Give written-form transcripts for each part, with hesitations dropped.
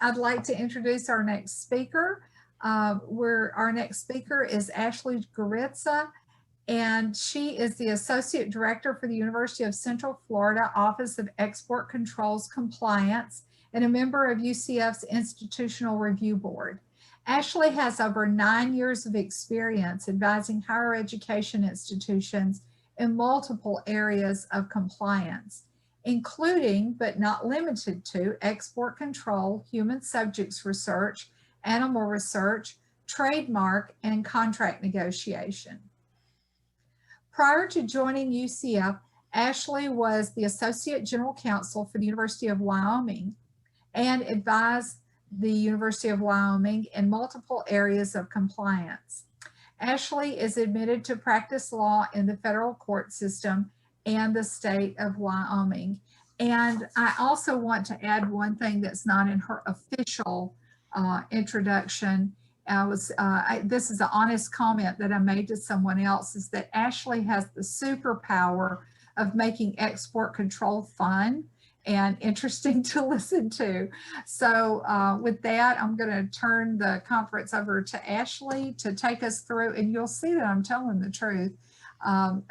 I'd like to introduce our next speaker. Our next speaker is Ashely Guritza, and she is the Associate Director for the University of Central Florida Office of Export Controls Compliance and a member of UCF's Institutional Review Board. Ashely has over 9 years of experience advising higher education institutions in multiple areas of compliance, including but not limited to export control, human subjects research, animal research, trademark, and contract negotiation. Prior to joining UCF, Ashely was the Associate General Counsel for the University of Wyoming and advised the University of Wyoming in multiple areas of compliance. Ashely is admitted to practice law in the federal court system and the state of Wyoming. And I also want to add one thing that's not in her official introduction. This is an honest comment that I made to someone else, is that Ashely has the superpower of making export control fun and interesting to listen to. So with that, I'm going to turn the conference over to Ashely to take us through, and you'll see that I'm telling the truth, on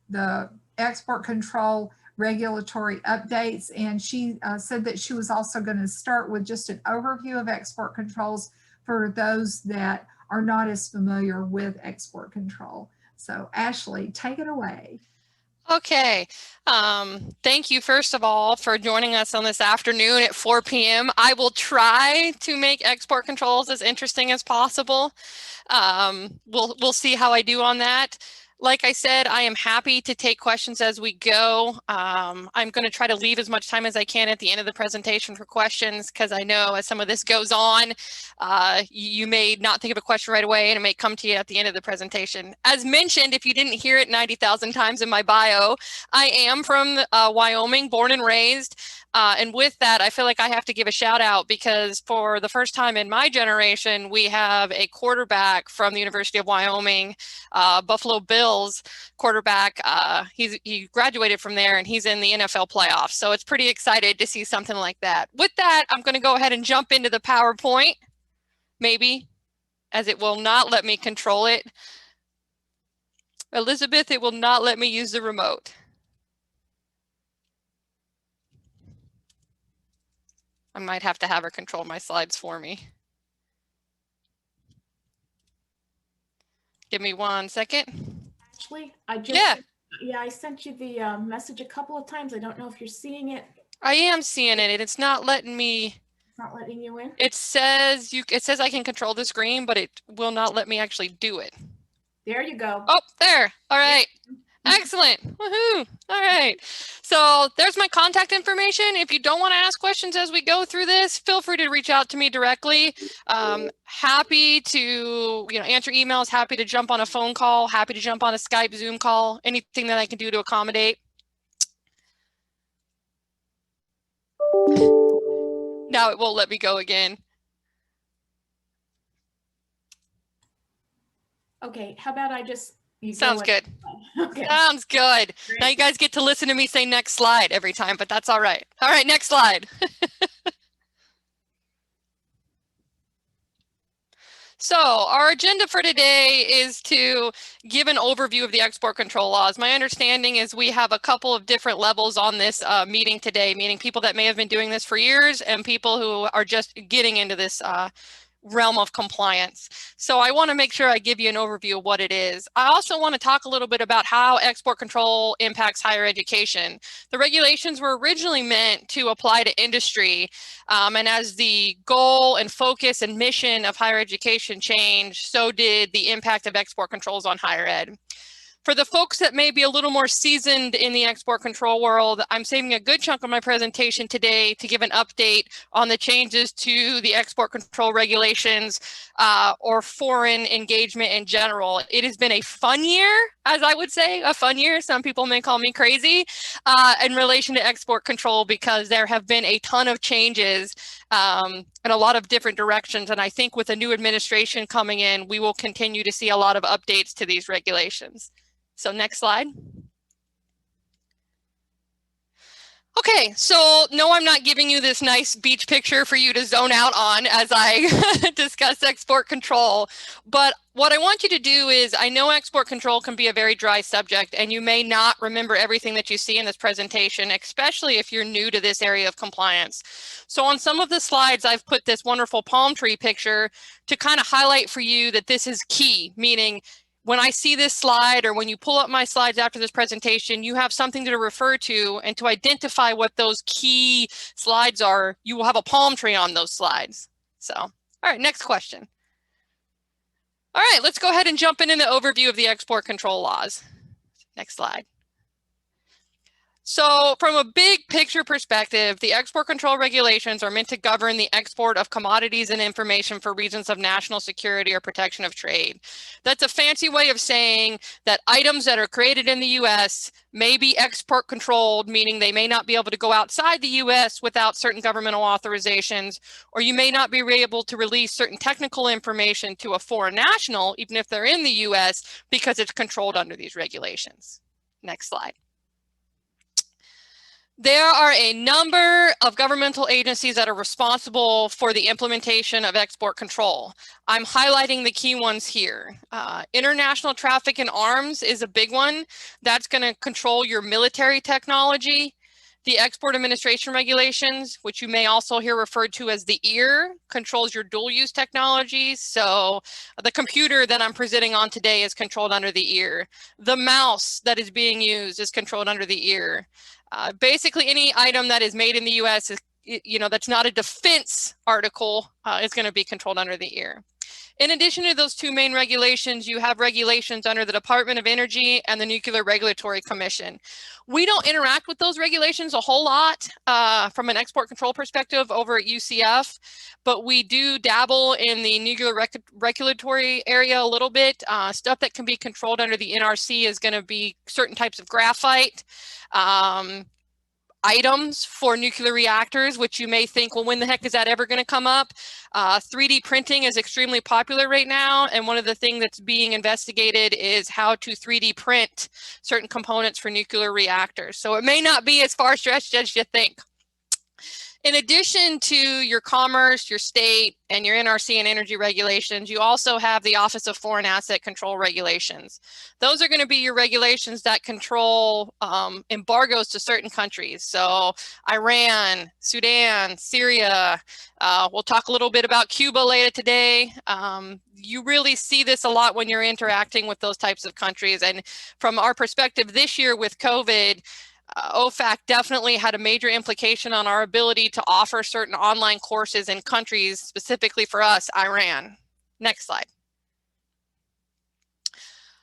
the export control regulatory updates. And she said that she was also going to start with just an overview of export controls for those that are not as familiar with export control. So Ashely, take it away. Okay, thank you first of all for joining us on this afternoon at 4 p.m. I will try to make export controls as interesting as possible. We'll see how I do on that. Like I said, I am happy to take questions as we go. I'm going to try to leave as much time as I can at the end of the presentation for questions, because I know as some of this goes on, you may not think of a question right away and it may come to you at the end of the presentation. As mentioned, if you didn't hear it 90,000 times in my bio, I am from Wyoming, born and raised. And with that, I feel like I have to give a shout out, because for the first time in my generation, we have a quarterback from the University of Wyoming, Buffalo Bills quarterback. He graduated from there and he's in the NFL playoffs. So it's pretty excited to see something like that. With that, I'm going to go ahead and jump into the PowerPoint, maybe, as it will not let me control it. Elizabeth, it will not let me use the remote. I might have to have her control my slides for me. Give me 1 second. Ashely, I sent you the message a couple of times. I don't know if you're seeing it. I am seeing it. It's not letting me. It's not letting you in. It says I can control the screen, but it will not let me actually do it. There you go. Oh, there. All right. Excellent. Woohoo. All right. So there's my contact information. If you don't want to ask questions as we go through this, feel free to reach out to me directly. Happy to answer emails, happy to jump on a phone call, happy to jump on a Skype, Zoom call, anything that I can do to accommodate. Now it won't let me go again. Okay, how about I just... Sounds good. Okay. Sounds good. Great. Now you guys get to listen to me say next slide every time, but that's all right. All right, next slide. So our agenda for today is to give an overview of the export control laws. My understanding is we have a couple of different levels on this meeting today, meaning people that may have been doing this for years and people who are just getting into this realm of compliance. So I want to make sure I give you an overview of what it is. I also want to talk a little bit about how export control impacts higher education. The regulations were originally meant to apply to industry, and as the goal and focus and mission of higher education changed, so did the impact of export controls on higher ed. For the folks that may be a little more seasoned in the export control world, I'm saving a good chunk of my presentation today to give an update on the changes to the export control regulations or foreign engagement in general. It has been a fun year, as I would say, a fun year. Some people may call me crazy in relation to export control, because there have been a ton of changes in a lot of different directions. And I think with a new administration coming in, we will continue to see a lot of updates to these regulations. So next slide. Okay, so no, I'm not giving you this nice beach picture for you to zone out on as I discuss export control. But what I want you to do is, I know export control can be a very dry subject, and you may not remember everything that you see in this presentation, especially if you're new to this area of compliance. So on some of the slides, I've put this wonderful palm tree picture to kind of highlight for you that this is key, meaning when I see this slide, or when you pull up my slides after this presentation, you have something to refer to, and to identify what those key slides are, you will have a palm tree on those slides. So, all right, next question. All right, let's go ahead and jump into the overview of the export control laws. Next slide. So from a big picture perspective, the export control regulations are meant to govern the export of commodities and information for reasons of national security or protection of trade. That's a fancy way of saying that items that are created in the US may be export controlled, meaning they may not be able to go outside the US without certain governmental authorizations, or you may not be able to release certain technical information to a foreign national, even if they're in the US, because it's controlled under these regulations. Next slide. There are a number of governmental agencies that are responsible for the implementation of export control. I'm highlighting the key ones here. International traffic in arms is a big one. That's going to control your military technology. The Export Administration Regulations, which you may also hear referred to as the EAR, controls your dual use technologies. So the computer that I'm presenting on today is controlled under the EAR. The mouse that is being used is controlled under the EAR. Basically, any item that is made in the US, is, that's not a defense article, is going to be controlled under the EAR. In addition to those two main regulations, you have regulations under the Department of Energy and the Nuclear Regulatory Commission. We don't interact with those regulations a whole lot from an export control perspective over at UCF, but we do dabble in the nuclear regulatory area a little bit. Stuff that can be controlled under the NRC is going to be certain types of graphite, items for nuclear reactors, which you may think, well, when the heck is that ever going to come up? 3D printing is extremely popular right now, and one of the things that's being investigated is how to 3D print certain components for nuclear reactors. So it may not be as far stretched as you think. In addition to your commerce, your state, and your NRC and energy regulations, you also have the Office of Foreign Asset Control regulations. Those are going to be your regulations that control embargoes to certain countries. So Iran, Sudan, Syria. We'll talk a little bit about Cuba later today. You really see this a lot when you're interacting with those types of countries. And from our perspective this year with COVID, OFAC definitely had a major implication on our ability to offer certain online courses in countries, specifically for us, Iran. Next slide.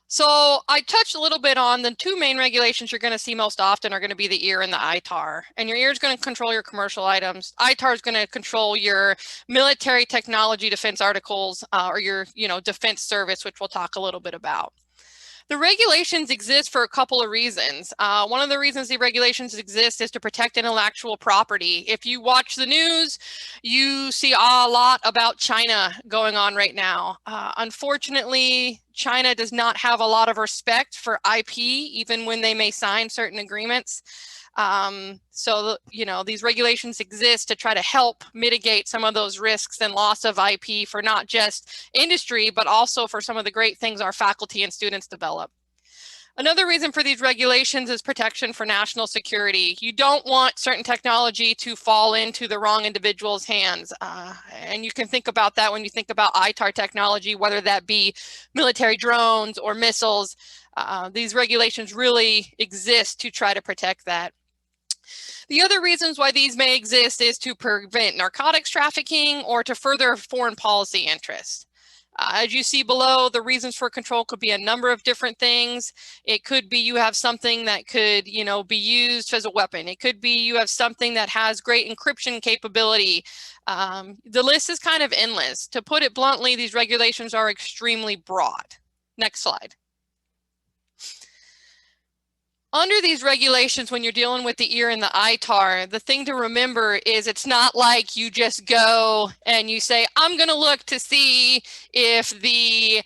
So I touched a little bit on the two main regulations you're going to see most often are going to be the EAR and the ITAR. And your EAR is going to control your commercial items. ITAR is going to control your military technology defense articles or your defense service, which we'll talk a little bit about. The regulations exist for a couple of reasons. One of the reasons the regulations exist is to protect intellectual property. If you watch the news, you see a lot about China going on right now. Unfortunately, China does not have a lot of respect for IP, even when they may sign certain agreements. So, these regulations exist to try to help mitigate some of those risks and loss of IP for not just industry, but also for some of the great things our faculty and students develop. Another reason for these regulations is protection for national security. You don't want certain technology to fall into the wrong individual's hands. And you can think about that when you think about ITAR technology, whether that be military drones or missiles. These regulations really exist to try to protect that. The other reasons why these may exist is to prevent narcotics trafficking or to further foreign policy interests. As you see below, the reasons for control could be a number of different things. It could be you have something that could, be used as a weapon. It could be you have something that has great encryption capability. The list is kind of endless. To put it bluntly, these regulations are extremely broad. Next slide. Under these regulations, when you're dealing with the EAR and the ITAR, the thing to remember is it's not like you just go and you say, I'm going to look to see if the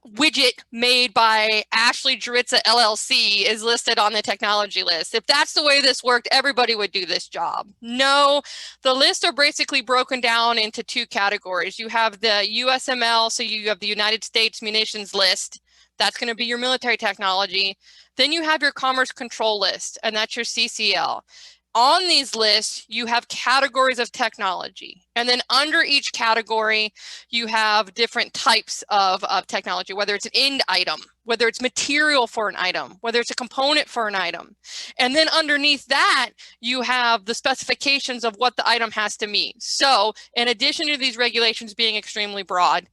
widget made by Ashely Guritza LLC is listed on the technology list. If that's the way this worked, everybody would do this job. No, the lists are basically broken down into two categories. You have the USML, so you have the United States Munitions List. That's going to be your military technology. Then you have your Commerce Control List, and that's your CCL. On these lists, you have categories of technology. And then under each category, you have different types of technology, whether it's an end item, whether it's material for an item, whether it's a component for an item. And then underneath that, you have the specifications of what the item has to meet. So in addition to these regulations being extremely broad,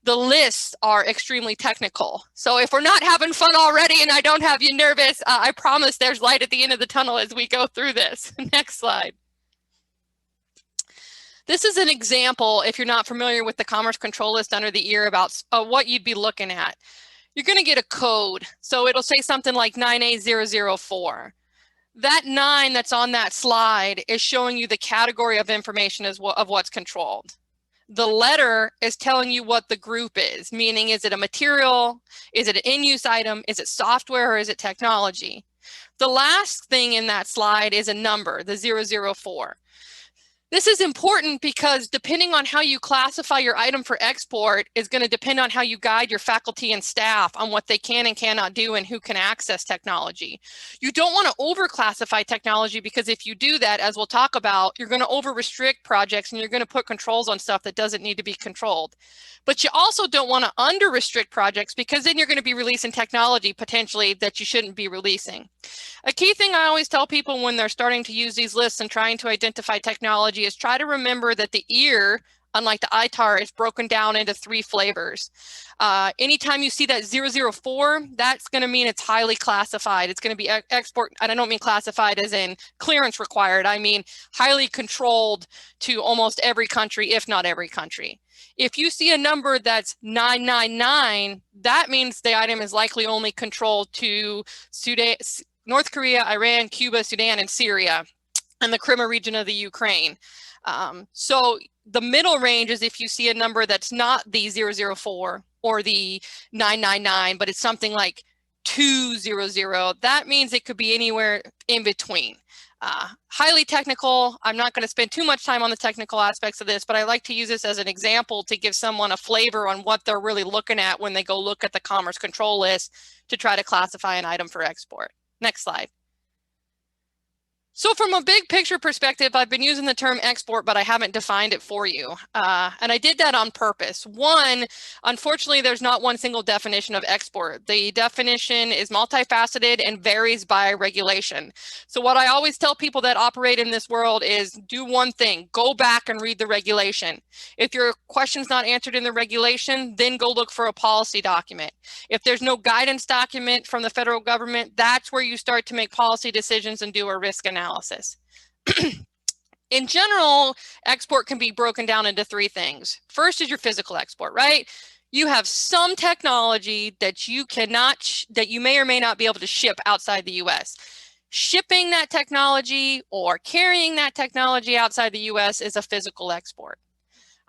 the lists are extremely technical. So if we're not having fun already and I don't have you nervous, I promise there's light at the end of the tunnel as we go through this. Next slide. This is an example, if you're not familiar with the Commerce Control List under the ear, about what you'd be looking at. You're going to get a code. So it'll say something like 9A004. That 9 that's on that slide is showing you the category of information of what's controlled. The letter is telling you what the group is, meaning is it a material, is it an in-use item, is it software, or is it technology? The last thing in that slide is a number, the 004. This is important because depending on how you classify your item for export is going to depend on how you guide your faculty and staff on what they can and cannot do and who can access technology. You don't want to over-classify technology, because if you do that, as we'll talk about, you're going to over-restrict projects and you're going to put controls on stuff that doesn't need to be controlled. But you also don't want to under-restrict projects, because then you're going to be releasing technology potentially that you shouldn't be releasing. A key thing I always tell people when they're starting to use these lists and trying to identify technology is try to remember that the ear, unlike the ITAR, is broken down into 3 flavors. Anytime you see that 004, that's going to mean it's highly classified. It's going to be export, and I don't mean classified as in clearance required. I mean highly controlled to almost every country, if not every country. If you see a number that's 999, that means the item is likely only controlled to Sudan, North Korea, Iran, Cuba, Sudan, and Syria, and the Crimea region of the Ukraine. So the middle range is if you see a number that's not the 004 or the 999, but it's something like 200, that means it could be anywhere in between. Highly technical. I'm not going to spend too much time on the technical aspects of this, but I like to use this as an example to give someone a flavor on what they're really looking at when they go look at the Commerce Control List to try to classify an item for export. Next slide. So from a big picture perspective, I've been using the term export, but I haven't defined it for you. And I did that on purpose. One, unfortunately, there's not one single definition of export. The definition is multifaceted and varies by regulation. So what I always tell people that operate in this world is do one thing, go back and read the regulation. If your question's not answered in the regulation, then go look for a policy document. If there's no guidance document from the federal government, that's where you start to make policy decisions and do a risk analysis. In general, export can be broken down into 3 things. First is your physical export, right? You have some technology that you may or may not be able to ship outside the US. Shipping that technology or carrying that technology outside the US is a physical export.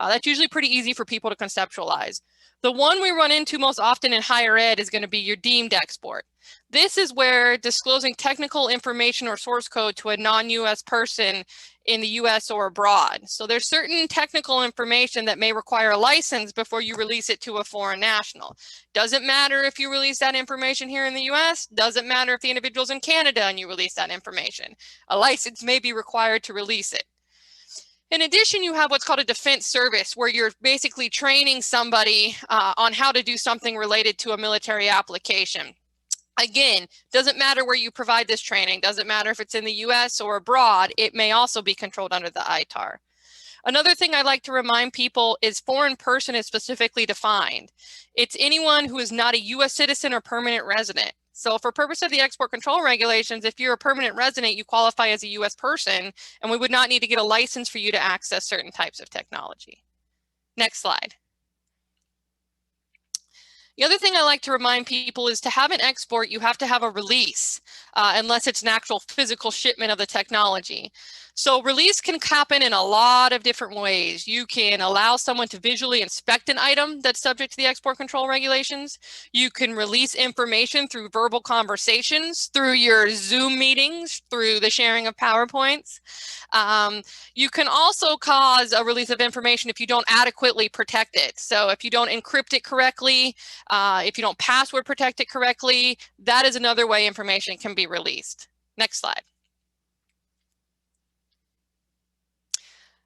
That's usually pretty easy for people to conceptualize. The one we run into most often in higher ed is going to be your deemed export. This is where disclosing technical information or source code to a non-US person in the US or abroad. So there's certain technical information that may require a license before you release it to a foreign national. Doesn't matter if you release that information here in the US, doesn't matter if the individual's in Canada and you release that information. A license may be required to release it. In addition, you have what's called a defense service, where you're basically training somebody on how to do something related to a military application. Again, doesn't matter where you provide this training, doesn't matter if it's in the US or abroad, it may also be controlled under the ITAR. Another thing I like to remind people is foreign person is specifically defined. It's anyone who is not a US citizen or permanent resident. So for purpose of the export control regulations, if you're a permanent resident, you qualify as a US person, and we would not need to get a license for you to access certain types of technology. Next slide. The other thing I like to remind people is to have an export, you have to have a release, unless it's an actual physical shipment of the technology. So release can happen in a lot of different ways. You can allow someone to visually inspect an item that's subject to the export control regulations. You can release information through verbal conversations, through your Zoom meetings, through the sharing of PowerPoints. You can also cause a release of information if you don't adequately protect it. So if you don't encrypt it correctly, if you don't password protect it correctly, that is another way information can be released. Next slide.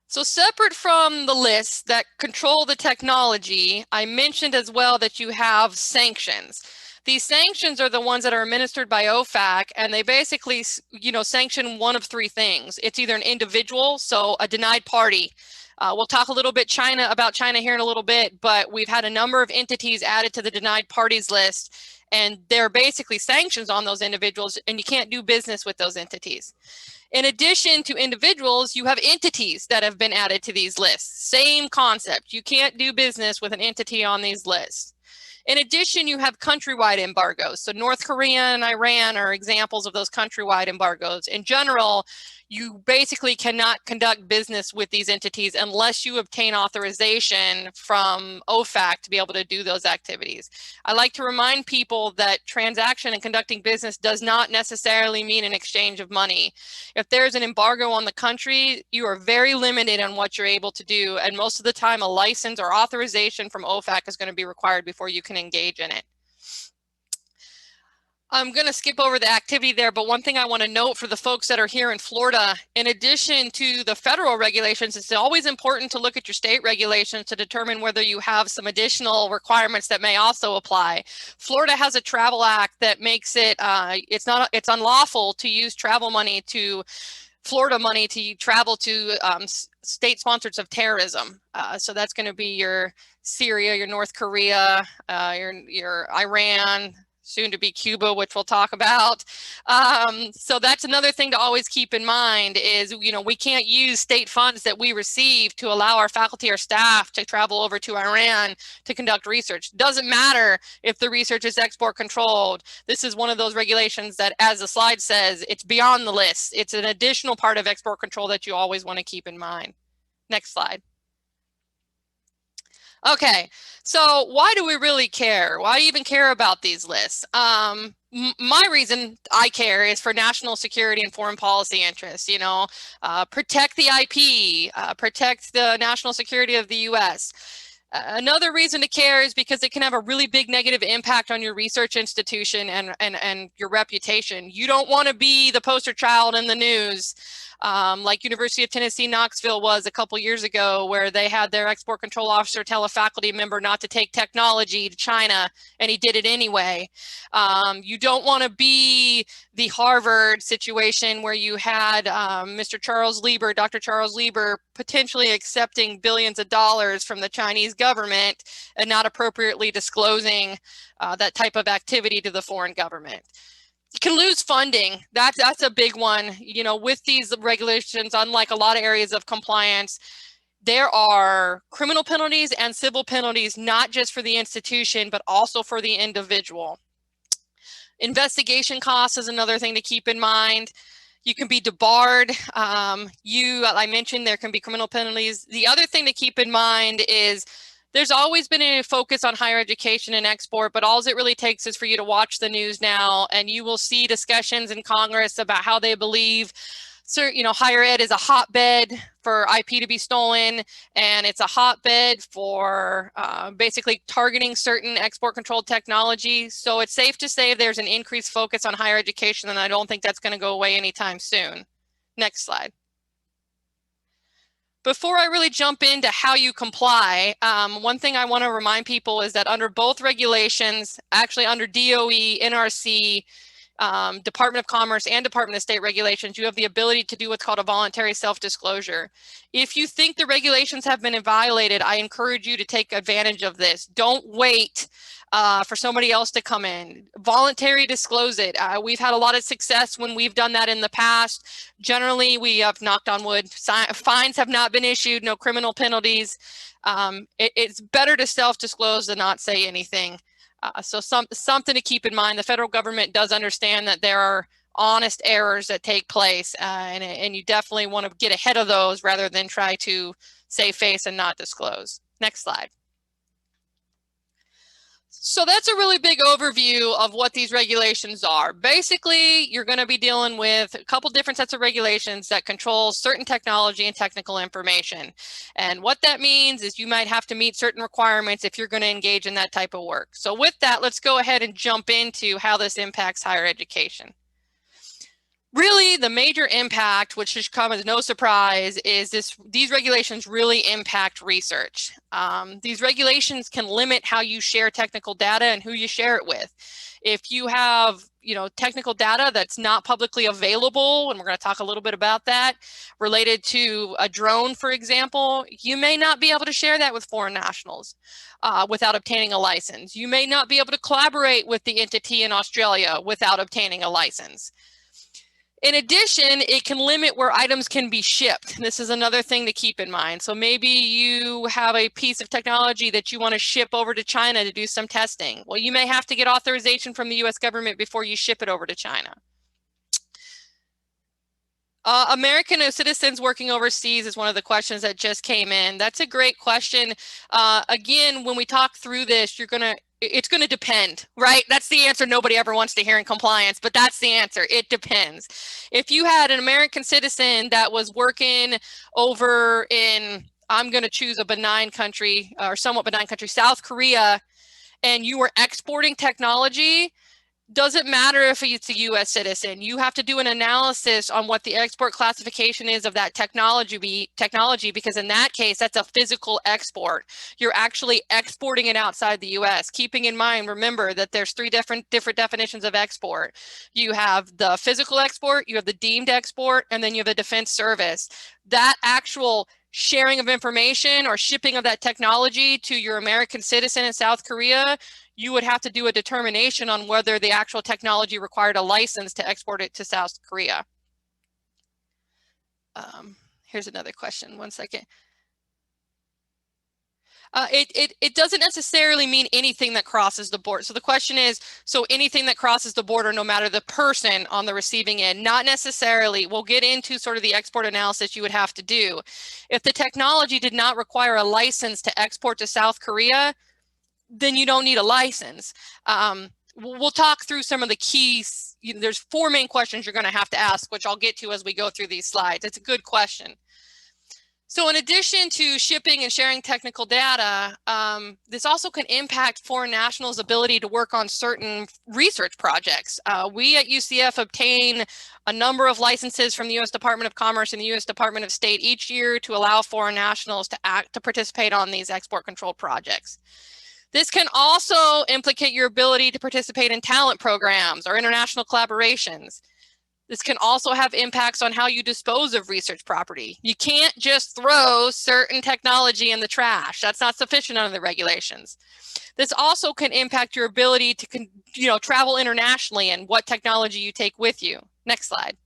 So separate from the lists that control the technology, I mentioned as well that you have sanctions. These sanctions are the ones that are administered by OFAC, and they basically, sanction one of three things. It's either an individual, so a denied party. We'll talk a little bit about China here in a little bit, but we've had a number of entities added to the denied parties list, and they're basically sanctions on those individuals, and you can't do business with those entities. In addition to individuals, you have entities that have been added to these lists. Same concept. You can't do business with an entity on these lists. In addition, you have countrywide embargoes. So North Korea and Iran are examples of those countrywide embargoes. In general, you basically cannot conduct business with these entities unless you obtain authorization from OFAC to be able to do those activities. I like to remind people that transaction and conducting business does not necessarily mean an exchange of money. If there's an embargo on the country, you are very limited on what you're able to do. And most of the time, a license or authorization from OFAC is going to be required before you can engage in it. I'm going to skip over the activity there, but one thing I want to note for the folks that are here in Florida, in addition to the federal regulations, it's always important to look at your state regulations to determine whether you have some additional requirements that may also apply. Florida has a travel act that makes it, it's unlawful to use travel money to Florida money to travel to state sponsors of terrorism. So that's going to be your Syria, your North Korea, your Iran, soon to be Cuba, which we'll talk about. So that's another thing to always keep in mind is, we can't use state funds that we receive to allow our faculty or staff to travel over to Iran to conduct research. Doesn't matter if the research is export controlled. This is one of those regulations that, as the slide says, it's beyond the list. It's an additional part of export control that you always want to keep in mind. Next slide. Okay, so why do we really care? Why even care about these lists? My reason I care is for national security and foreign policy interests, protect the IP, protect the national security of the US. Another reason to care is because it can have a really big negative impact on your research institution and your reputation. You don't want to be the poster child in the news, like University of Tennessee, Knoxville was a couple years ago, where they had their export control officer tell a faculty member not to take technology to China, and he did it anyway. You don't want to be the Harvard situation where you had Dr. Charles Lieber, potentially accepting billions of dollars from the Chinese government and not appropriately disclosing that type of activity to the foreign government. You can lose funding. That's a big one. With these regulations, unlike a lot of areas of compliance, there are criminal penalties and civil penalties, not just for the institution, but also for the individual. Investigation costs is another thing to keep in mind. You can be debarred. I mentioned there can be criminal penalties. The other thing to keep in mind is there's always been a focus on higher education and export, but all it really takes is for you to watch the news now, and you will see discussions in Congress about how they believe higher ed is a hotbed for IP to be stolen, and it's a hotbed for basically targeting certain export controlled technology. So it's safe to say there's an increased focus on higher education, and I don't think that's going to go away anytime soon. Next slide. Before I really jump into how you comply, one thing I want to remind people is that under both regulations, actually under DOE, NRC, Department of Commerce, and Department of State regulations, you have the ability to do what's called a voluntary self-disclosure. If you think the regulations have been violated, I encourage you to take advantage of this. Don't wait for somebody else to come in. Voluntary disclose it. We've had a lot of success when we've done that in the past. Generally, we have knocked on wood. Fines have not been issued, no criminal penalties. It's better to self-disclose than not say anything. So something to keep in mind. The federal government does understand that there are honest errors that take place, and you definitely want to get ahead of those rather than try to save face and not disclose. Next slide. So that's a really big overview of what these regulations are. Basically, you're going to be dealing with a couple different sets of regulations that control certain technology and technical information. And what that means is you might have to meet certain requirements if you're going to engage in that type of work. So with that, let's go ahead and jump into how this impacts higher education. Really, the major impact, which should come as no surprise, is these regulations really impact research. These regulations can limit how you share technical data and who you share it with. If you have, technical data that's not publicly available, and we're going to talk a little bit about that, related to a drone, for example, you may not be able to share that with foreign nationals without obtaining a license. You may not be able to collaborate with the entity in Australia without obtaining a license. In addition, it can limit where items can be shipped. This is another thing to keep in mind. So maybe you have a piece of technology that you want to ship over to China to do some testing. Well, you may have to get authorization from the US government before you ship it over to China. American citizens working overseas is one of the questions that just came in. That's a great question. Again, when we talk through this, it's going to depend, right? That's the answer nobody ever wants to hear in compliance, but that's the answer. It depends. If you had an American citizen that was working over in, I'm going to choose a benign country or somewhat benign country, South Korea, and you were exporting technology, doesn't matter if it's a US citizen. You have to do an analysis on what the export classification is of that technology, because in that case, that's a physical export. You're actually exporting it outside the US. Keeping in mind, remember that there's three different definitions of export. You have the physical export, you have the deemed export, and then you have the defense service. That actual sharing of information or shipping of that technology to your American citizen in South Korea, you would have to do a determination on whether the actual technology required a license to export it to South Korea. Here's another question, one second. It doesn't necessarily mean anything that crosses the border. So the question is, so anything that crosses the border, no matter the person on the receiving end, not necessarily. We'll get into sort of the export analysis you would have to do. If the technology did not require a license to export to South Korea, then you don't need a license. We'll talk through some of the keys. There's four main questions you're going to have to ask, which I'll get to as we go through these slides. It's a good question. So in addition to shipping and sharing technical data, this also can impact foreign nationals' ability to work on certain research projects. We at UCF obtain a number of licenses from the U.S. Department of Commerce and the U.S. Department of State each year to allow foreign nationals to participate on these export control projects. This can also implicate your ability to participate in talent programs or international collaborations. This can also have impacts on how you dispose of research property. You can't just throw certain technology in the trash. That's not sufficient under the regulations. This also can impact your ability to travel internationally and what technology you take with you. Next slide.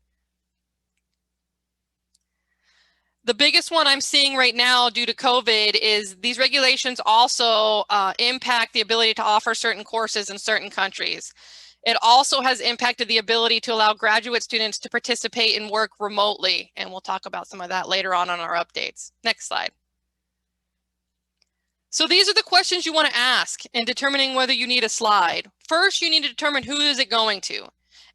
The biggest one I'm seeing right now due to COVID is these regulations also impact the ability to offer certain courses in certain countries. It also has impacted the ability to allow graduate students to participate and work remotely. And we'll talk about some of that later on our updates. Next slide. So these are the questions you want to ask in determining whether you need a slide. First, you need to determine who is it going to.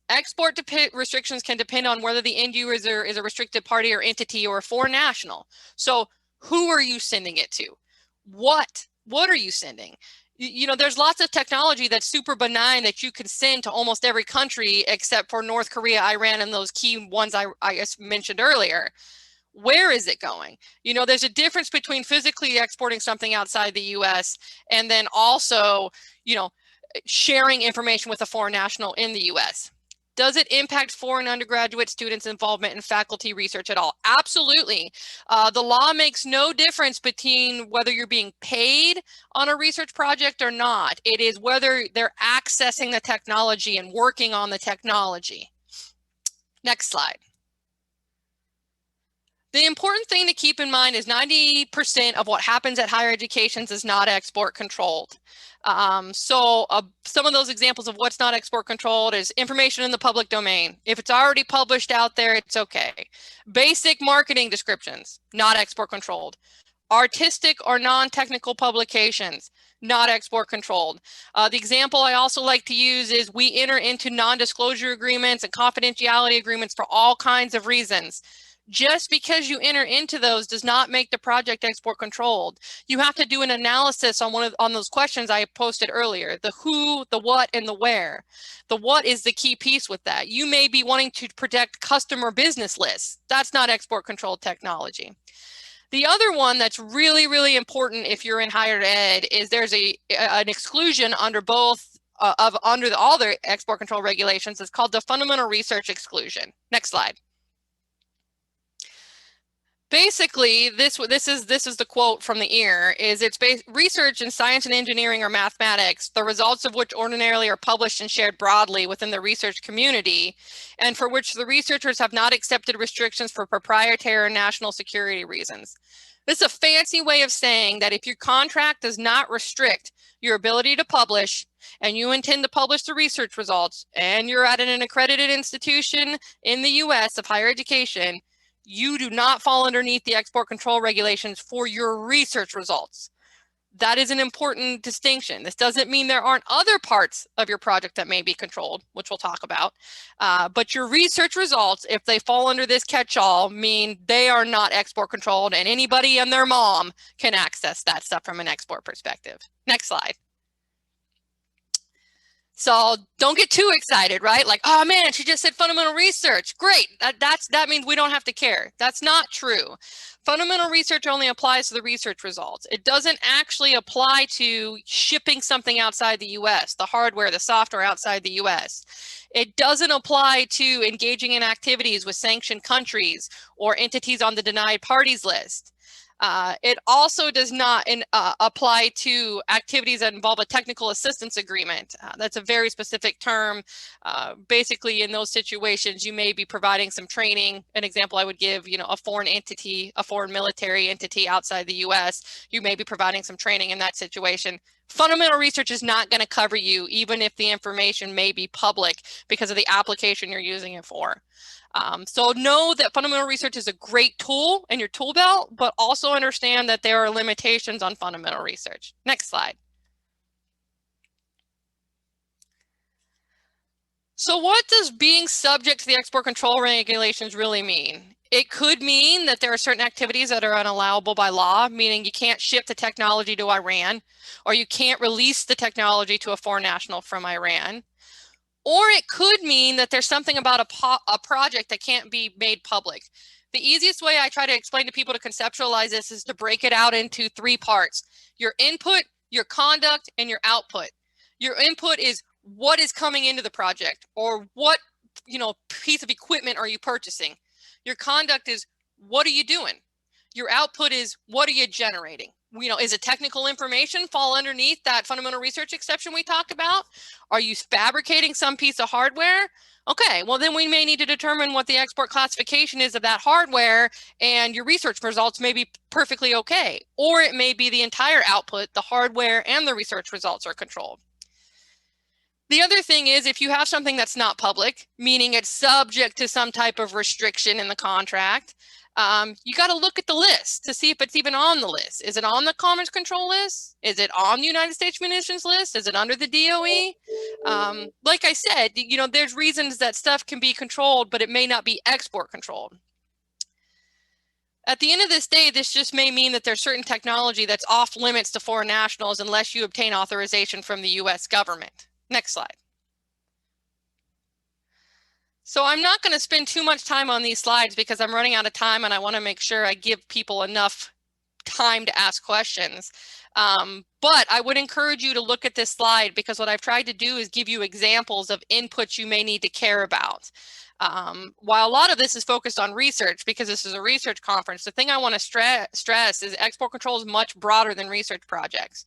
Export restrictions can depend on whether the end user is a restricted party or entity or a foreign national. So who are you sending it to? What are you sending? There's lots of technology that's super benign that you can send to almost every country except for North Korea, Iran, and those key ones I mentioned earlier. Where is it going? There's a difference between physically exporting something outside the US and then also, sharing information with a foreign national in the US. Does it impact foreign undergraduate students' involvement in faculty research at all? Absolutely. The law makes no difference between whether you're being paid on a research project or not. It is whether they're accessing the technology and working on the technology. Next slide. The important thing to keep in mind is 90% of what happens at higher educations is not export controlled. Some of those examples of what's not export controlled is information in the public domain. If it's already published out there, it's okay. Basic marketing descriptions, not export controlled. Artistic or non-technical publications, not export controlled. The example I also like to use is we enter into non-disclosure agreements and confidentiality agreements for all kinds of reasons. Just because you enter into those does not make the project export controlled. You have to do an analysis on those questions I posted earlier, the who, the what, and the where. The what is the key piece with that. You may be wanting to protect customer business lists. That's not export controlled technology. The other one that's really, really important if you're in higher ed is there's an exclusion under both all the export control regulations. It's called the fundamental research exclusion. Next slide. Basically, this is the quote from the ear, is it's research in science and engineering or mathematics, the results of which ordinarily are published and shared broadly within the research community, and for which the researchers have not accepted restrictions for proprietary or national security reasons. This is a fancy way of saying that if your contract does not restrict your ability to publish, and you intend to publish the research results, and you're at an accredited institution in the US of higher education, you do not fall underneath the export control regulations for your research results. That is an important distinction. This doesn't mean there aren't other parts of your project that may be controlled, which we'll talk about. But your research results, if they fall under this catch-all, mean they are not export controlled, and anybody and their mom can access that stuff from an export perspective. Next slide. So don't get too excited, right? Like, oh man, she just said fundamental research. Great, that means we don't have to care. That's not true. Fundamental research only applies to the research results. It doesn't actually apply to shipping something outside the US, the hardware, the software outside the US. It doesn't apply to engaging in activities with sanctioned countries or entities on the denied parties list. It also does not apply to activities that involve a technical assistance agreement. That's a very specific term. Basically, in those situations, you may be providing some training. An example I would give, a foreign entity, a foreign military entity outside the US, you may be providing some training in that situation. Fundamental research is not going to cover you, even if the information may be public because of the application you're using it for. So know that fundamental research is a great tool in your tool belt, but also understand that there are limitations on fundamental research. Next slide. So what does being subject to the export control regulations really mean? It could mean that there are certain activities that are unallowable by law, meaning you can't ship the technology to Iran, or you can't release the technology to a foreign national from Iran. Or it could mean that there's something about a project that can't be made public. The easiest way I try to explain to people to conceptualize this is to break it out into 3 parts: your input, your conduct, and your output. Your input is what is coming into the project, or what piece of equipment are you purchasing. Your conduct is what are you doing. Your output is what are you generating. Is it technical information fall underneath that fundamental research exception we talked about? Are you fabricating some piece of hardware? Okay, well then we may need to determine what the export classification is of that hardware, and your research results may be perfectly okay. Or it may be the entire output, the hardware and the research results are controlled. The other thing is, if you have something that's not public, meaning it's subject to some type of restriction in the contract, you got to look at the list to see if it's even on the list. Is it on the Commons Control list? Is it on the United States Munitions list? Is it under the DOE? Like I said, there's reasons that stuff can be controlled, but it may not be export controlled. At the end of this day, this just may mean that there's certain technology that's off limits to foreign nationals unless you obtain authorization from the US government. Next slide. So I'm not going to spend too much time on these slides because I'm running out of time and I want to make sure I give people enough time to ask questions. But I would encourage you to look at this slide because what I've tried to do is give you examples of inputs you may need to care about. While a lot of this is focused on research, because this is a research conference, the thing I want to stress is export control is much broader than research projects.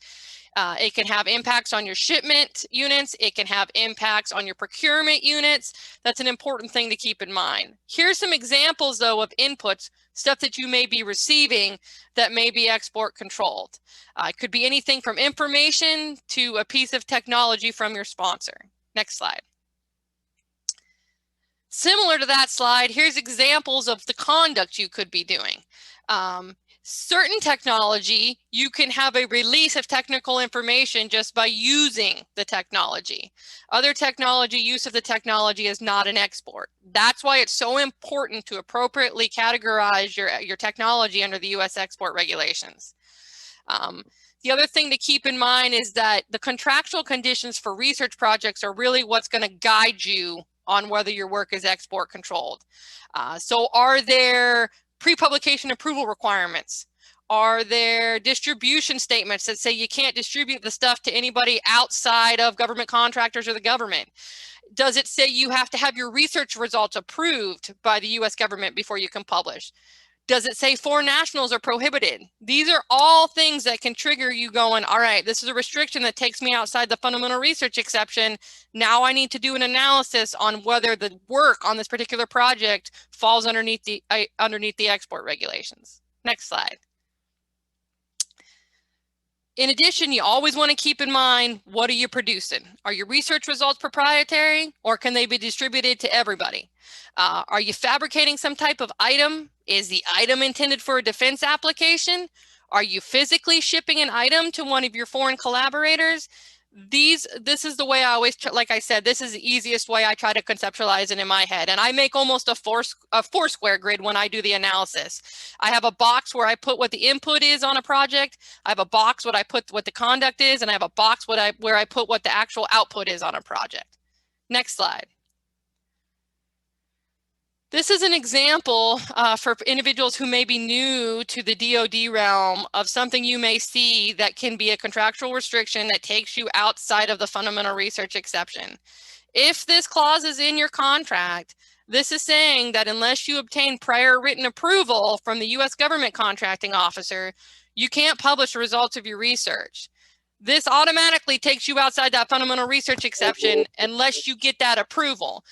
It can have impacts on your shipment units. It can have impacts on your procurement units. That's an important thing to keep in mind. Here's some examples, though, of inputs, stuff that you may be receiving that may be export controlled. It could be anything from information to a piece of technology from your sponsor. Next slide. Similar to that slide, here's examples of the conduct you could be doing. Certain technology, you can have a release of technical information just by using the technology. Other technology, use of the technology is not an export. That's why it's so important to appropriately categorize your technology under the U.S. export regulations. The other thing to keep in mind is that the contractual conditions for research projects are really what's going to guide you on whether your work is export controlled. So are there pre-publication approval requirements? Are there distribution statements that say you can't distribute the stuff to anybody outside of government contractors or the government? Does it say you have to have your research results approved by the US government before you can publish? Does it say foreign nationals are prohibited? These are all things that can trigger you going, all right, this is a restriction that takes me outside the fundamental research exception. Now I need to do an analysis on whether the work on this particular project falls underneath the export regulations. Next slide. In addition, you always want to keep in mind, what are you producing? Are your research results proprietary, or can they be distributed to everybody? Are you fabricating some type of item? Is the item intended for a defense application? Are you physically shipping an item to one of your foreign collaborators? This is the way I always, like I said, this is the easiest way I try to conceptualize it in my head. And I make almost a four square grid when I do the analysis. I have a box where I put what the input is on a project. I have a box where I put what the conduct is, and I have a box where I put what the actual output is on a project. Next slide. This is an example for individuals who may be new to the DoD realm of something you may see that can be a contractual restriction that takes you outside of the fundamental research exception. If this clause is in your contract, this is saying that unless you obtain prior written approval from the U.S. government contracting officer, you can't publish the results of your research. This automatically takes you outside that fundamental research exception unless you get that approval.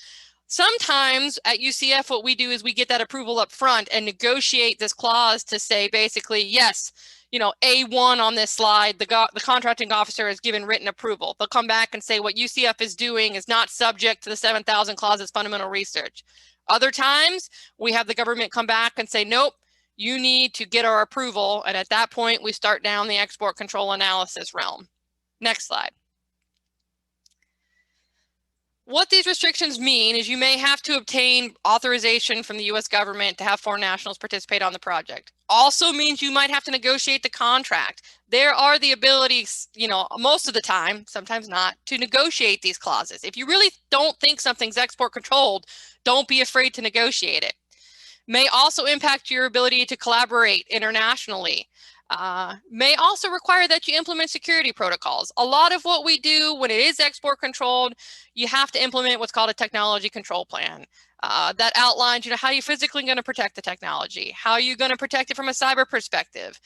Sometimes at UCF, what we do is we get that approval up front and negotiate this clause to say basically, yes, you know, A1 on this slide, the contracting officer has given written approval. They'll come back and say what UCF is doing is not subject to the 7,000 clauses fundamental research. Other times we have the government come back and say, nope, you need to get our approval. And at that point, we start down the export control analysis realm. Next slide. What these restrictions mean is you may have to obtain authorization from the U.S. government to have foreign nationals participate on the project. Also means you might have to negotiate the contract. There are the abilities, you know, most of the time, sometimes not, to negotiate these clauses. If you really don't think something's export controlled, don't be afraid to negotiate it. May also impact your ability to collaborate internationally. May also require that you implement security protocols. A lot of what we do when it is export controlled, you have to implement what's called a technology control plan that outlines, you know, how you're physically going to protect the technology, how you're going to protect it from a cyber perspective.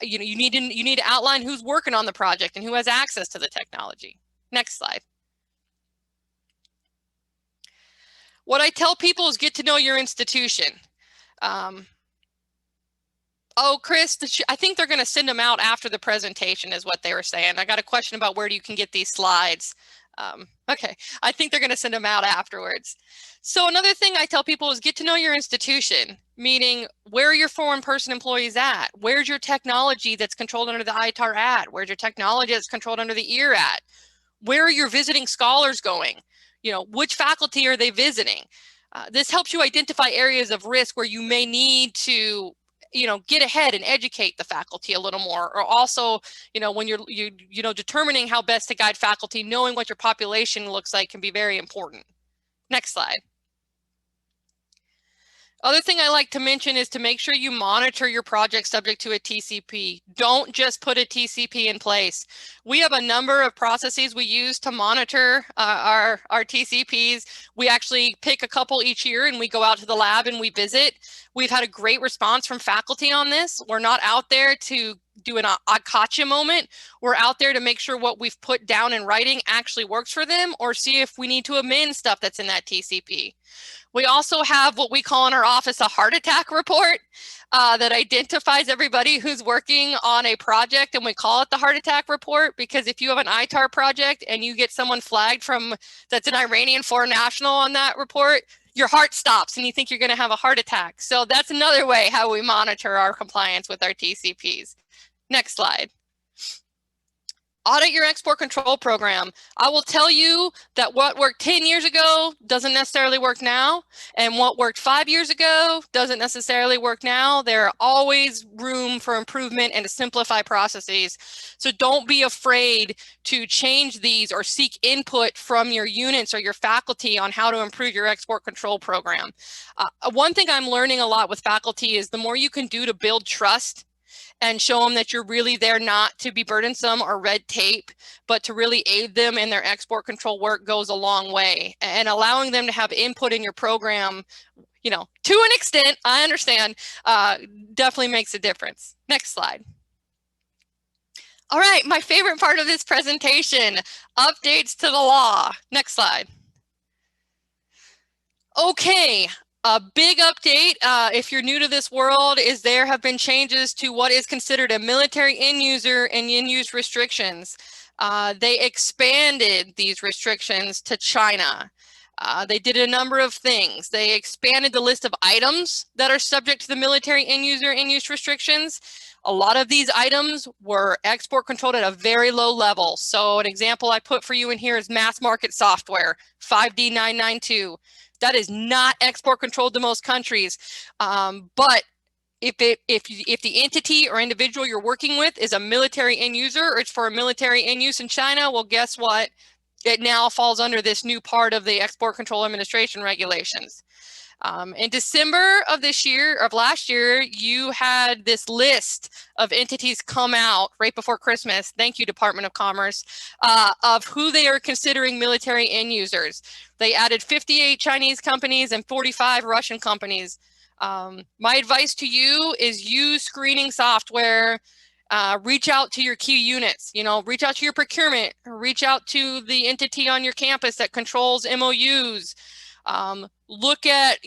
You know, you need to outline who's working on the project and who has access to the technology. Next slide. What I tell people is get to know your institution. Oh, Chris, I think they're going to send them out after the presentation is what they were saying. I got a question about where you can get these slides. Okay, I think they're going to send them out afterwards. So another thing I tell people is get to know your institution, meaning where are your foreign person employees at? Where's your technology that's controlled under the ITAR at? Where's your technology that's controlled under the EAR at? Where are your visiting scholars going? You know, which faculty are they visiting? This helps you identify areas of risk where you may need to, you know, get ahead and educate the faculty a little more, or also, you know, when you know, determining how best to guide faculty, knowing what your population looks like can be very important. Next slide. Other thing I like to mention is to make sure you monitor your project subject to a TCP. Don't just put a TCP in place. We have a number of processes we use to monitor our TCPs. We actually pick a couple each year and we go out to the lab and we visit. We've had a great response from faculty on this. We're not out there to do an I gotcha moment. We're out there to make sure what we've put down in writing actually works for them, or see if we need to amend stuff that's in that TCP. We also have what we call in our office a heart attack report that identifies everybody who's working on a project, and we call it the heart attack report because if you have an ITAR project and you get someone flagged that's an Iranian foreign national on that report, your heart stops and you think you're going to have a heart attack. So that's another way how we monitor our compliance with our TCPs. Next slide. Audit your export control program. I will tell you that what worked 10 years ago doesn't necessarily work now, and what worked 5 years ago doesn't necessarily work now. There are always room for improvement and to simplify processes. So don't be afraid to change these or seek input from your units or your faculty on how to improve your export control program. One thing I'm learning a lot with faculty is the more you can do to build trust and show them that you're really there not to be burdensome or red tape, but to really aid them in their export control work goes a long way. And allowing them to have input in your program, you know, to an extent, I understand, definitely makes a difference. Next slide. All right, my favorite part of this presentation, updates to the law. Next slide. Okay. A big update, if you're new to this world, is there have been changes to what is considered a military end user and end use restrictions. They expanded these restrictions to China. They did a number of things. They expanded the list of items that are subject to the military end user end use restrictions. A lot of these items were export controlled at a very low level. So an example I put for you in here is mass market software, 5D 992. That is not export controlled to most countries, but if the entity or individual you're working with is a military end user or it's for a military end use in China, well, guess what? It now falls under this new part of the Export Control Administration regulations. In December of last year, you had this list of entities come out right before Christmas. Thank you, Department of Commerce, of who they are considering military end users. They added 58 Chinese companies and 45 Russian companies. My advice to you is use screening software. Reach out to your key units, reach out to your procurement, reach out to the entity on your campus that controls MOUs. Look at,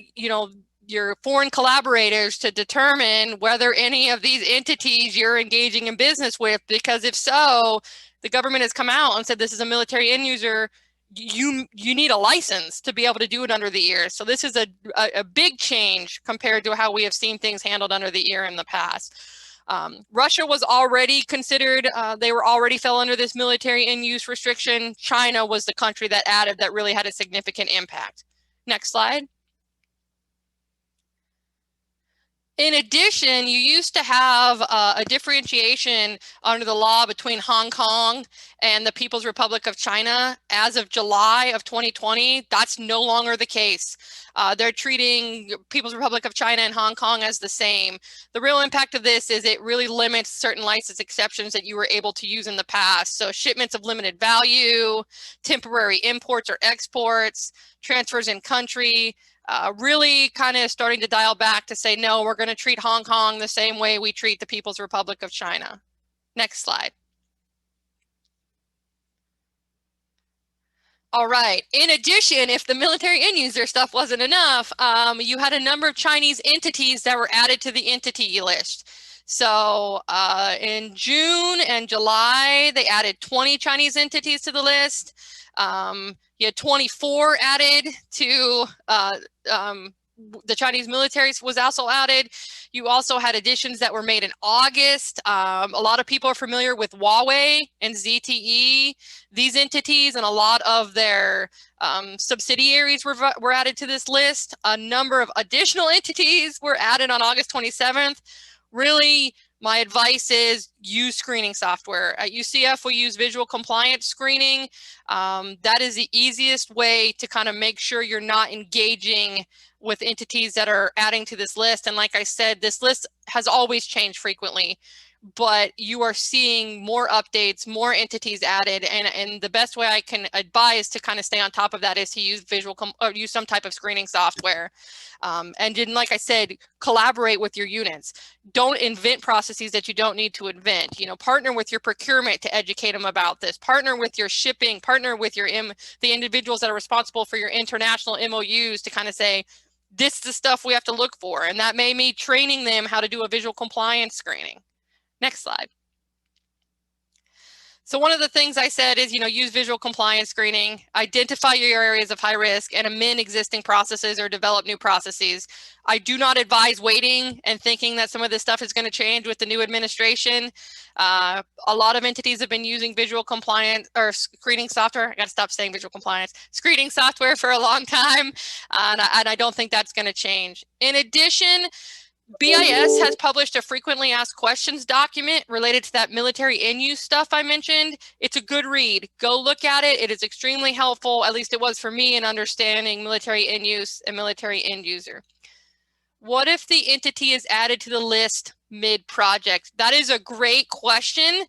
your foreign collaborators to determine whether any of these entities you're engaging in business with, because if so, the government has come out and said this is a military end user. You need a license to be able to do it under the ear. So this is a big change compared to how we have seen things handled under the ear in the past. Russia was already considered, they were already fell under this military end use restriction. China was the country that added that really had a significant impact. Next slide. In addition, you used to have a differentiation under the law between Hong Kong and the People's Republic of China. As of July of 2020, that's no longer the case. They're treating People's Republic of China and Hong Kong as the same. The real impact of this is it really limits certain license exceptions that you were able to use in the past. So shipments of limited value, temporary imports or exports, transfers in country, really kind of starting to dial back to say, no, we're going to treat Hong Kong the same way we treat the People's Republic of China. Next slide. All right. In addition, if the military end user stuff wasn't enough, you had a number of Chinese entities that were added to the entity list. So in June and July, they added 20 Chinese entities to the list. You had 24 added to the Chinese military was also added. You also had additions that were made in August. A lot of people are familiar with Huawei and ZTE. These entities and a lot of their subsidiaries were added to this list. A number of additional entities were added on August 27th. Really My advice is use screening software. At UCF, we use visual compliance screening. That is the easiest way to kind of make sure you're not engaging with entities that are adding to this list. And like I said, this list has always changed frequently, but you are seeing more updates, more entities added, and the best way I can advise to kind of stay on top of that is to use use some type of screening software. And then, like I said, collaborate with your units. Don't invent processes that you don't need to invent. You know, partner with your procurement to educate them about this. Partner with your shipping. Partner with your the individuals that are responsible for your international MOUs to kind of say, this is the stuff we have to look for, and that may mean training them how to do a visual compliance screening. Next slide. So one of the things I said is, you know, use visual compliance screening, identify your areas of high risk, and amend existing processes or develop new processes. I do not advise waiting and thinking that some of this stuff is going to change with the new administration. A lot of entities have been using visual compliance or screening software. I got to stop saying visual compliance, screening software for a long time, and I don't think that's going to change. In addition, BIS has published a frequently asked questions document related to that military end use stuff I mentioned. It's a good read. Go look at it. It is extremely helpful, at least it was for me, in understanding military end use and military end user. What if the entity is added to the list mid-project? That is a great question.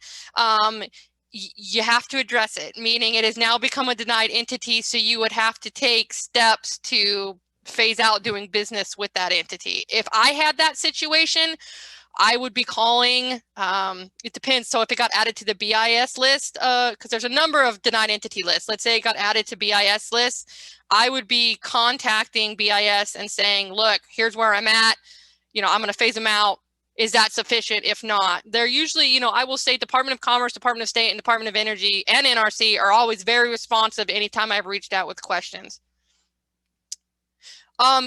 You have to address it, meaning it has now become a denied entity, so you would have to take steps to phase out doing business with that entity. If I had that situation, I would be calling, it depends. So if it got added to the BIS list, because there's a number of denied entity lists, let's say it got added to BIS lists, I would be contacting BIS and saying, look, here's where I'm at, you know, I'm going to phase them out. Is that sufficient? If not, they're usually, you know, I will say Department of Commerce, Department of State, and Department of Energy and NRC are always very responsive anytime I've reached out with questions.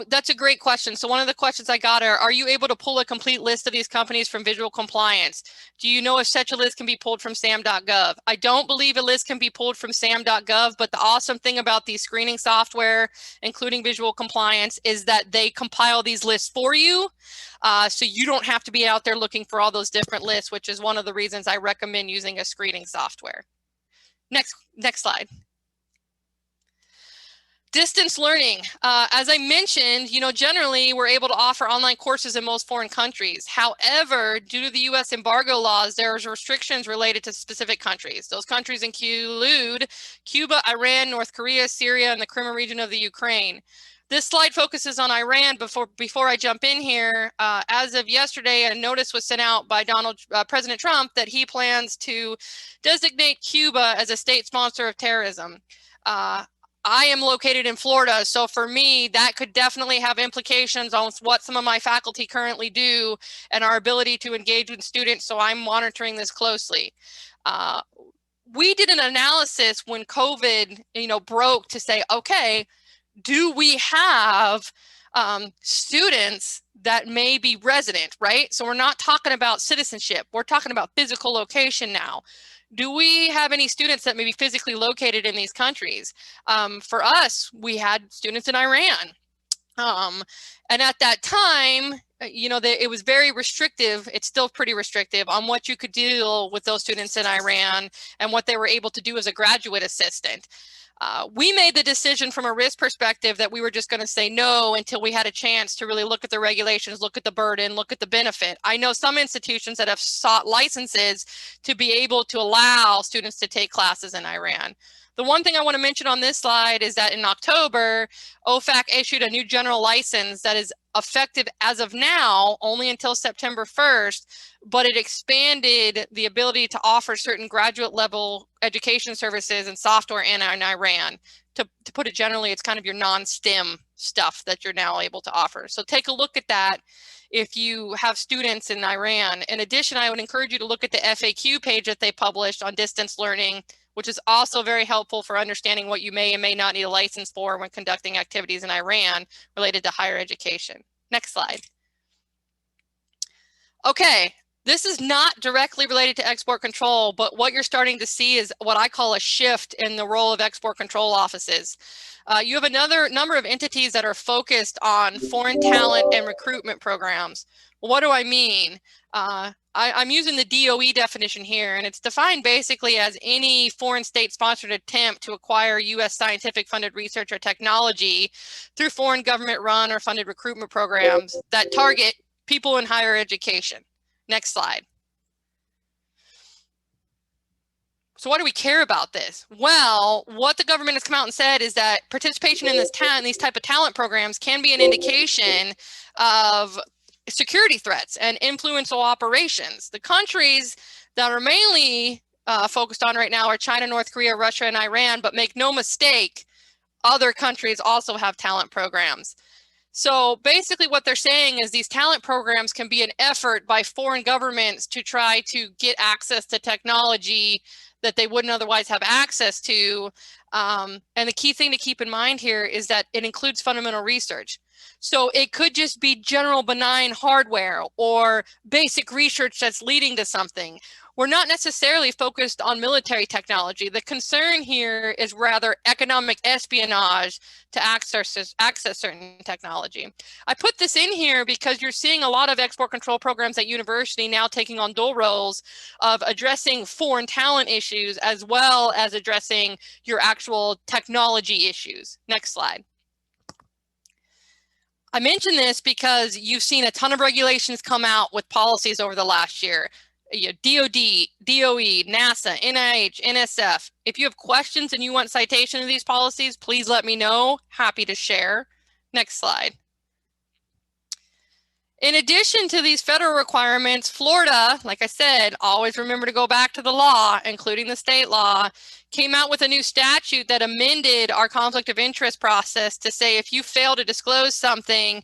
That's a great question. So one of the questions I got are you able to pull a complete list of these companies from visual compliance? Do you know if such a list can be pulled from SAM.gov? I don't believe a list can be pulled from SAM.gov, but the awesome thing about these screening software, including visual compliance, is that they compile these lists for you. So you don't have to be out there looking for all those different lists, which is one of the reasons I recommend using a screening software. Next slide. Distance learning. As I mentioned, you know, generally we're able to offer online courses in most foreign countries. However, due to the US embargo laws, there's restrictions related to specific countries. Those countries include Cuba, Iran, North Korea, Syria, and the Crimea region of the Ukraine. This slide focuses on Iran. Before I jump in here, as of yesterday, a notice was sent out by President Trump that he plans to designate Cuba as a state sponsor of terrorism. I am located in Florida, so for me, that could definitely have implications on what some of my faculty currently do and our ability to engage with students, so I'm monitoring this closely. We did an analysis when COVID, you know, broke to say, okay, do we have students that may be resident, right? So we're not talking about citizenship, we're talking about physical location now. Do we have any students that may be physically located in these countries? For us, we had students in Iran. And at that time, you know, it was very restrictive. It's still pretty restrictive on what you could do with those students in Iran and what they were able to do as a graduate assistant. We made the decision from a risk perspective that we were just going to say no until we had a chance to really look at the regulations, look at the burden, look at the benefit. I know some institutions that have sought licenses to be able to allow students to take classes in Iran. The one thing I want to mention on this slide is that in October, OFAC issued a new general license that is effective as of now only until September 1st, but it expanded the ability to offer certain graduate level education services and software in Iran. To put it generally, it's kind of your non-STEM stuff that you're now able to offer. So take a look at that if you have students in Iran. In addition, I would encourage you to look at the FAQ page that they published on distance learning, which is also very helpful for understanding what you may and may not need a license for when conducting activities in Iran related to higher education. Next slide. Okay, this is not directly related to export control, but what you're starting to see is what I call a shift in the role of export control offices. You have another number of entities that are focused on foreign talent and recruitment programs. What do I mean? I'm using the DOE definition here, and it's defined basically as any foreign state-sponsored attempt to acquire U.S. scientific funded research or technology through foreign government-run or funded recruitment programs that target people in higher education. Next slide. So why do we care about this? Well, what the government has come out and said is that participation in these type of talent programs can be an indication of security threats and influential operations. The countries that are mainly focused on right now are China, North Korea, Russia, and Iran, but make no mistake, other countries also have talent programs. So basically what they're saying is these talent programs can be an effort by foreign governments to try to get access to technology that they wouldn't otherwise have access to. And the key thing to keep in mind here is that it includes fundamental research. So it could just be general benign hardware or basic research that's leading to something. We're not necessarily focused on military technology. The concern here is rather economic espionage to access certain technology. I put this in here because you're seeing a lot of export control programs at university now taking on dual roles of addressing foreign talent issues as well as addressing your actual technology issues. Next slide. I mention this because you've seen a ton of regulations come out with policies over the last year. DOD, DOE, NASA, NIH, NSF. If you have questions and you want citation of these policies, please let me know. Happy to share. Next slide. In addition to these federal requirements, Florida, like I said, always remember to go back to the law, including the state law, came out with a new statute that amended our conflict of interest process to say if you fail to disclose something,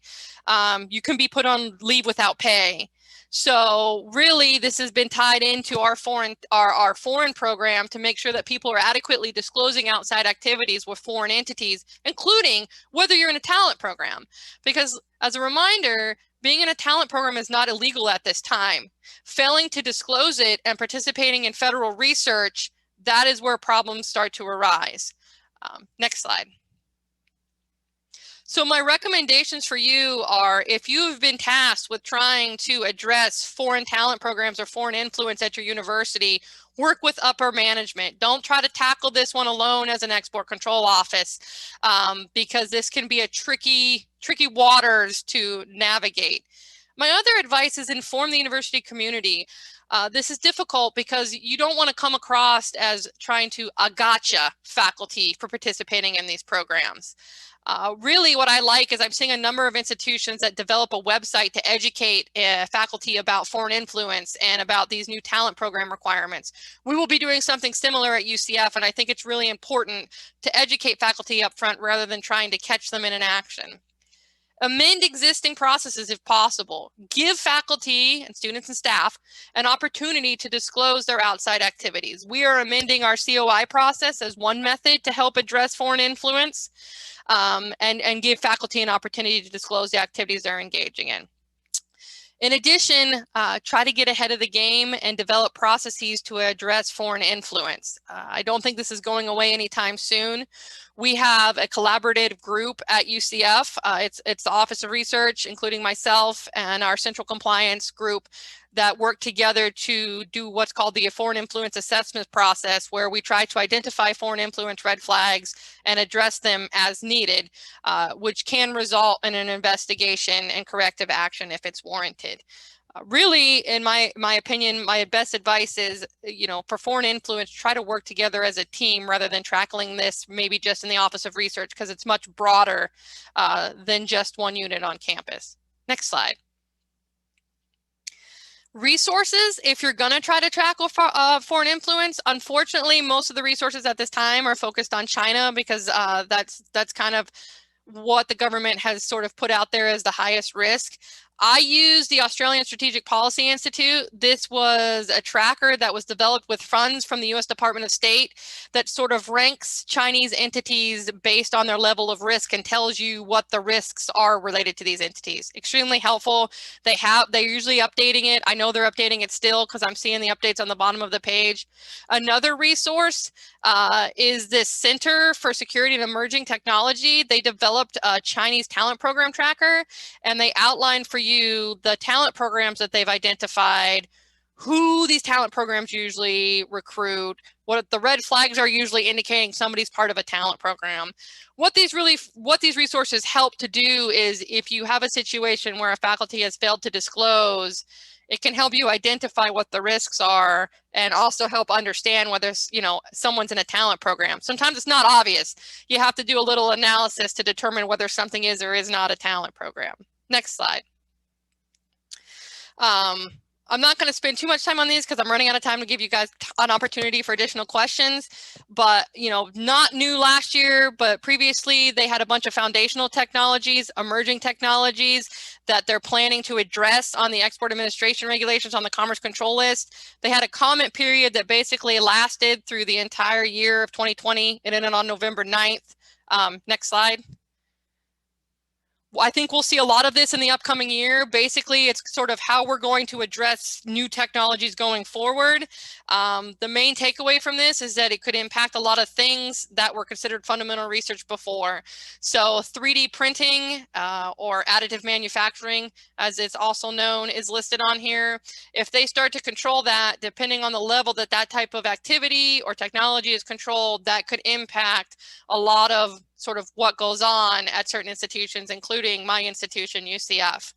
you can be put on leave without pay. So really, this has been tied into our foreign program to make sure that people are adequately disclosing outside activities with foreign entities, including whether you're in a talent program. Because as a reminder, being in a talent program is not illegal at this time. Failing to disclose it and participating in federal research, that is where problems start to arise. Next slide. So my recommendations for you are, if you have been tasked with trying to address foreign talent programs or foreign influence at your university, work with upper management. Don't try to tackle this one alone as an export control office, because this can be a tricky waters to navigate. My other advice is inform the university community. This is difficult because you don't want to come across as trying to gotcha faculty for participating in these programs. Really what I like is I'm seeing a number of institutions that develop a website to educate faculty about foreign influence and about these new talent program requirements. We will be doing something similar at UCF, and I think it's really important to educate faculty up front rather than trying to catch them in an action. Amend existing processes if possible. Give faculty and students and staff an opportunity to disclose their outside activities. We are amending our COI process as one method to help address foreign influence, and give faculty an opportunity to disclose the activities they're engaging in. In addition, try to get ahead of the game and develop processes to address foreign influence. I don't think this is going away anytime soon. We have a collaborative group at UCF. It's the Office of Research, including myself and our Central Compliance group, that work together to do what's called the Foreign Influence Assessment process, where we try to identify foreign influence red flags and address them as needed, which can result in an investigation and corrective action if it's warranted. Really, in my opinion, my best advice is, for foreign influence, try to work together as a team rather than tackling this maybe just in the Office of Research, because it's much broader than just one unit on campus. Next slide. Resources, if you're going to try to tackle foreign influence, unfortunately, most of the resources at this time are focused on China, because that's kind of what the government has sort of put out there as the highest risk. I use the Australian Strategic Policy Institute. This was a tracker that was developed with funds from the US Department of State that sort of ranks Chinese entities based on their level of risk and tells you what the risks are related to these entities. Extremely helpful. They're usually updating it. I know they're updating it still because I'm seeing the updates on the bottom of the page. Another resource is this Center for Security and Emerging Technology. They developed a Chinese talent program tracker, and they outlined for you the talent programs that they've identified, who these talent programs usually recruit, what the red flags are usually indicating somebody's part of a talent program. What these resources help to do is, if you have a situation where a faculty has failed to disclose, it can help you identify what the risks are and also help understand whether, you know, someone's in a talent program. Sometimes it's not obvious. You have to do a little analysis to determine whether something is or is not a talent program. Next slide. I'm not going to spend too much time on these because I'm running out of time to give you guys an opportunity for additional questions. But, you know, not new last year, but previously they had a bunch of foundational technologies, emerging technologies that they're planning to address on the export administration regulations on the Commerce Control List. They had a comment period that basically lasted through the entire year of 2020. It ended on November 9th. Next slide. I think we'll see a lot of this in the upcoming year. Basically, it's sort of how we're going to address new technologies going forward. The main takeaway from this is that it could impact a lot of things that were considered fundamental research before. So 3D printing or additive manufacturing, as it's also known, is listed on here. If they start to control that, depending on the level that that type of activity or technology is controlled, that could impact a lot of sort of what goes on at certain institutions, including my institution, UCF.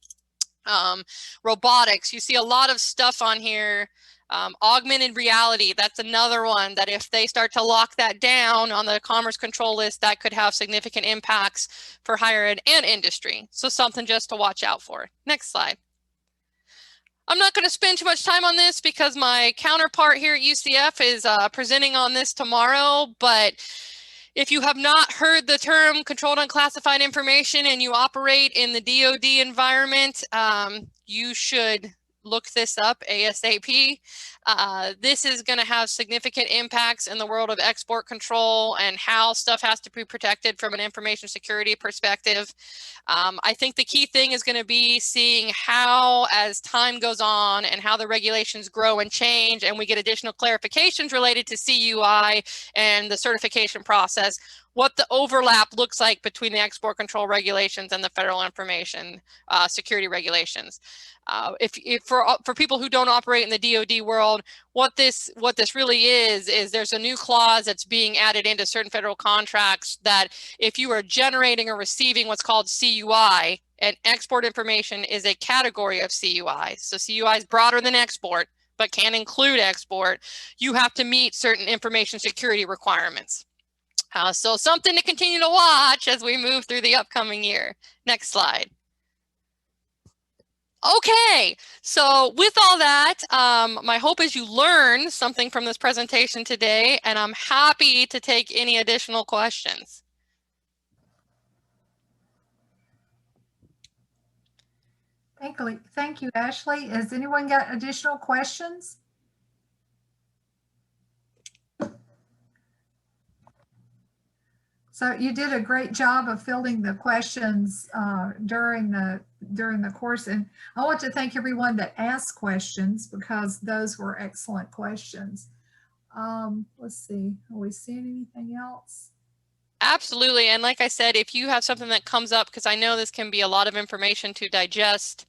Robotics, you see a lot of stuff on here. Augmented reality, that's another one that if they start to lock that down on the Commerce Control List, that could have significant impacts for higher ed and industry. So something just to watch out for. Next slide. I'm not going to spend too much time on this because my counterpart here at UCF is presenting on this tomorrow, but if you have not heard the term controlled unclassified information and you operate in the DoD environment, you should look this up ASAP. This is going to have significant impacts in the world of export control and how stuff has to be protected from an information security perspective. I think the key thing is going to be seeing how, as time goes on and how the regulations grow and change, and we get additional clarifications related to CUI and the certification process, what the overlap looks like between the export control regulations and the federal information security regulations. For people who don't operate in the DoD world, what this really is there's a new clause that's being added into certain federal contracts that if you are generating or receiving what's called CUI, and export information is a category of CUI. So CUI is broader than export, but can include export. You have to meet certain information security requirements. So something to continue to watch as we move through the upcoming year. Next slide. Okay, so with all that, my hope is you learn something from this presentation today, and I'm happy to take any additional questions. Thank you, Ashely. Has anyone got additional questions? So you did a great job of fielding the questions during the course, and I want to thank everyone that asked questions because those were excellent questions. Let's see, are we seeing anything else? Absolutely, and like I said, if you have something that comes up, because I know this can be a lot of information to digest,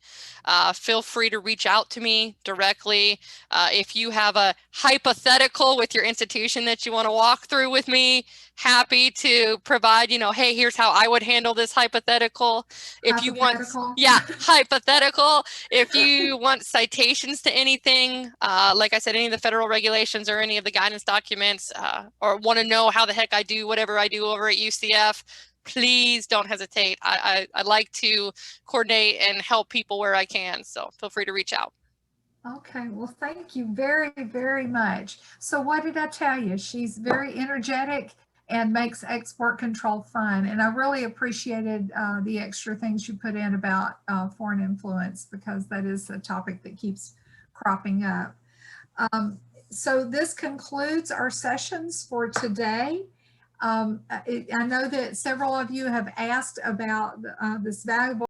feel free to reach out to me directly. If you have a hypothetical with your institution that you want to walk through with me, happy to provide, you know, hey, here's how I would handle this hypothetical. If you want, yeah, hypothetical. If you want citations to anything, like I said, any of the federal regulations or any of the guidance documents, or want to know how the heck I do whatever I do over at UCF, please don't hesitate. I like to coordinate and help people where I can. So feel free to reach out. Okay, well, thank you very, very much. So what did I tell you? She's very energetic and makes export control fun. And I really appreciated the extra things you put in about foreign influence, because that is a topic that keeps cropping up. So this concludes our sessions for today. I know that several of you have asked about this valuable